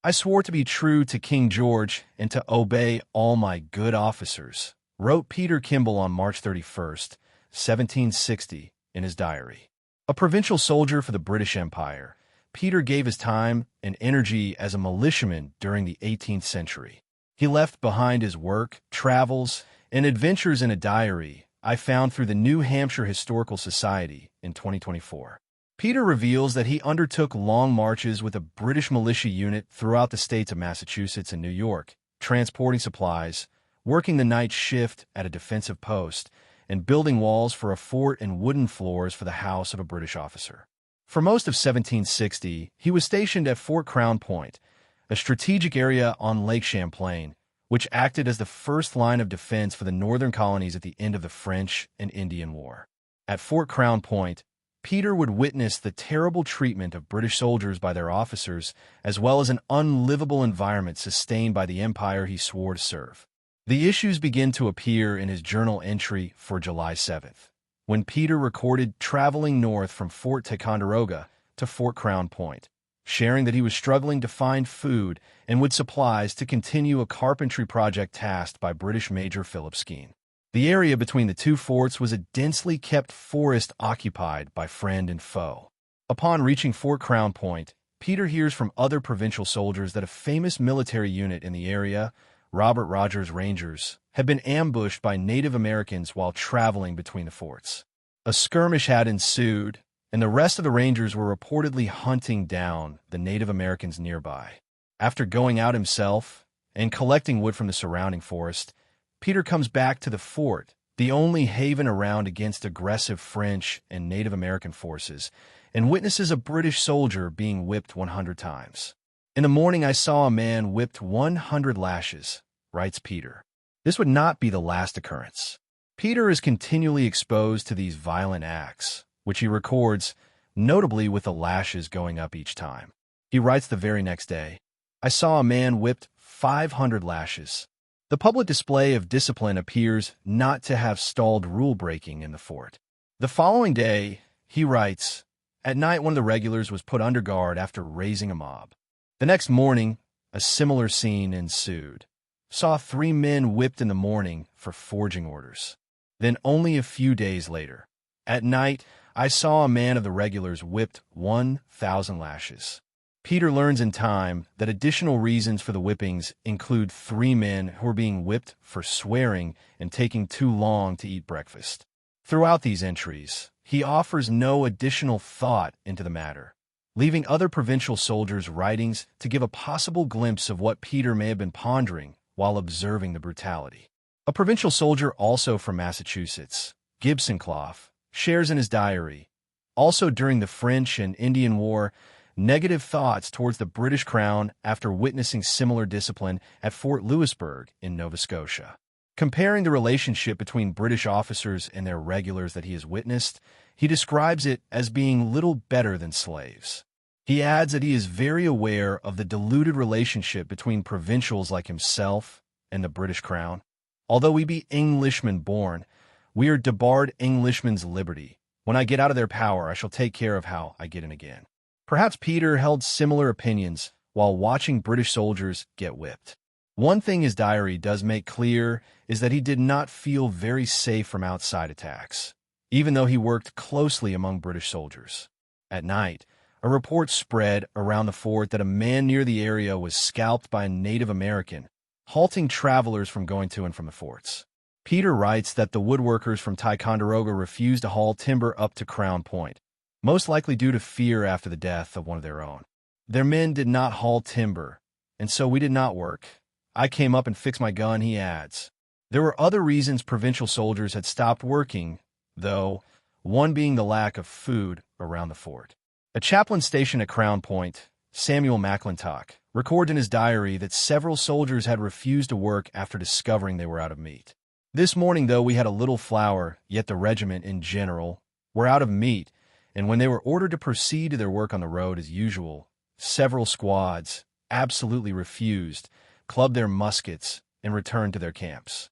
"I swore to be true to King George and to obey all my good officers," wrote Peter Kimball on March 31st, 1760, in his diary. A provincial soldier for the British Empire, Peter gave his time and energy as a militiaman during the 18th century. He left behind his work, travels, and adventures in a diary I found through the New Hampshire Historical Society in 2024. Peter reveals that he undertook long marches with a British militia unit throughout the states of Massachusetts and New York, transporting supplies, working the night shift at a defensive post, and building walls for a fort and wooden floors for the house of a British officer. For most of 1760, he was stationed at Fort Crown Point, a strategic area on Lake Champlain, which acted as the first line of defense for the northern colonies at the end of the French and Indian War. At Fort Crown Point, Peter would witness the terrible treatment of British soldiers by their officers, as well as an unlivable environment sustained by the empire he swore to serve. The issues begin to appear in his journal entry for July 7th, when Peter recorded traveling north from Fort Ticonderoga to Fort Crown Point, sharing that he was struggling to find food and wood supplies to continue a carpentry project tasked by British Major Philip Skene. The area between the two forts was a densely kept forest occupied by friend and foe. Upon reaching Fort Crown Point, Peter hears from other provincial soldiers that a famous military unit in the area, Robert Rogers Rangers, had been ambushed by Native Americans while traveling between the forts. A skirmish had ensued, and the rest of the Rangers were reportedly hunting down the Native Americans nearby. After going out himself and collecting wood from the surrounding forest, Peter comes back to the fort, the only haven around against aggressive French and Native American forces, and witnesses a British soldier being whipped 100 times. "In the morning I saw a man whipped 100 lashes," writes Peter. This would not be the last occurrence. Peter is continually exposed to these violent acts, which he records, notably with the lashes going up each time. He writes the very next day, "I saw a man whipped 500 lashes." The public display of discipline appears not to have stalled rule-breaking in the fort. The following day, he writes, "At night one of the regulars was put under guard after raising a mob. The next morning, a similar scene ensued. Saw 3 men whipped in the morning for forging orders. Then only a few days later, at night, I saw a man of the regulars whipped 1,000 lashes." Peter learns in time that additional reasons for the whippings include 3 men who were being whipped for swearing and taking too long to eat breakfast. Throughout these entries, he offers no additional thought into the matter, leaving other provincial soldiers' writings to give a possible glimpse of what Peter may have been pondering while observing the brutality. A provincial soldier also from Massachusetts, Gibson Clough, shares in his diary, also during the French and Indian War, negative thoughts towards the British Crown after witnessing similar discipline at Fort Louisbourg in Nova Scotia. Comparing the relationship between British officers and their regulars that he has witnessed, he describes it as being little better than slaves. He adds that he is very aware of the diluted relationship between provincials like himself and the British Crown. "Although we be Englishmen born, we are debarred Englishmen's liberty. When I get out of their power, I shall take care of how I get in again." Perhaps Peter held similar opinions while watching British soldiers get whipped. One thing his diary does make clear is that he did not feel very safe from outside attacks, even though he worked closely among British soldiers. At night, a report spread around the fort that a man near the area was scalped by a Native American, halting travelers from going to and from the forts. Peter writes that the woodworkers from Ticonderoga refused to haul timber up to Crown Point, most likely due to fear after the death of one of their own. "Their men did not haul timber, and so we did not work. I came up and fixed my gun," he adds. There were other reasons provincial soldiers had stopped working, though, one being the lack of food around the fort. A chaplain stationed at Crown Point, Samuel McClintock, records in his diary that several soldiers had refused to work after discovering they were out of meat. "This morning, though, we had a little flour, yet the regiment, in general, were out of meat, and when they were ordered to proceed to their work on the road as usual, several squads absolutely refused, clubbed their muskets, and returned to their camps."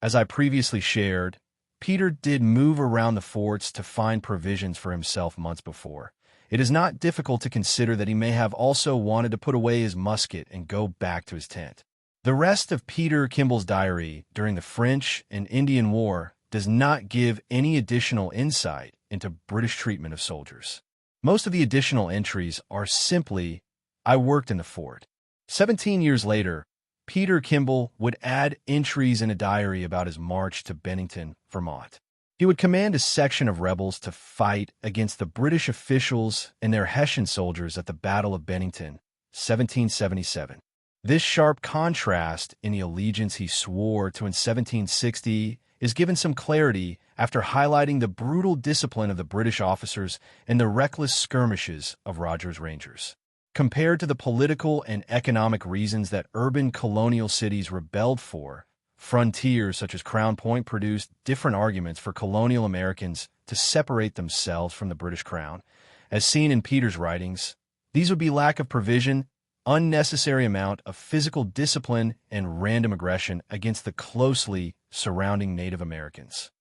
As I previously shared, Peter did move around the forts to find provisions for himself months before, It is not difficult to consider that he may have also wanted to put away his musket and go back to his tent. The rest of Peter Kimball's diary during the French and Indian War does not give any additional insight into British treatment of soldiers. Most of the additional entries are simply, "I worked in the fort." 17 years later, Peter Kimball would add entries in a diary about his march to Bennington, Vermont. He would command a section of rebels to fight against the British officials and their Hessian soldiers at the Battle of Bennington, 1777. This sharp contrast in the allegiance he swore to in 1760 is given some clarity after highlighting the brutal discipline of the British officers and the reckless skirmishes of Rogers' Rangers. Compared to the political and economic reasons that urban colonial cities rebelled for, frontiers such as Crown Point produced different arguments for colonial Americans to separate themselves from the British Crown. As seen in Peter's writings, these would be lack of provision, unnecessary amount of physical discipline, and random aggression against the closely surrounding Native Americans.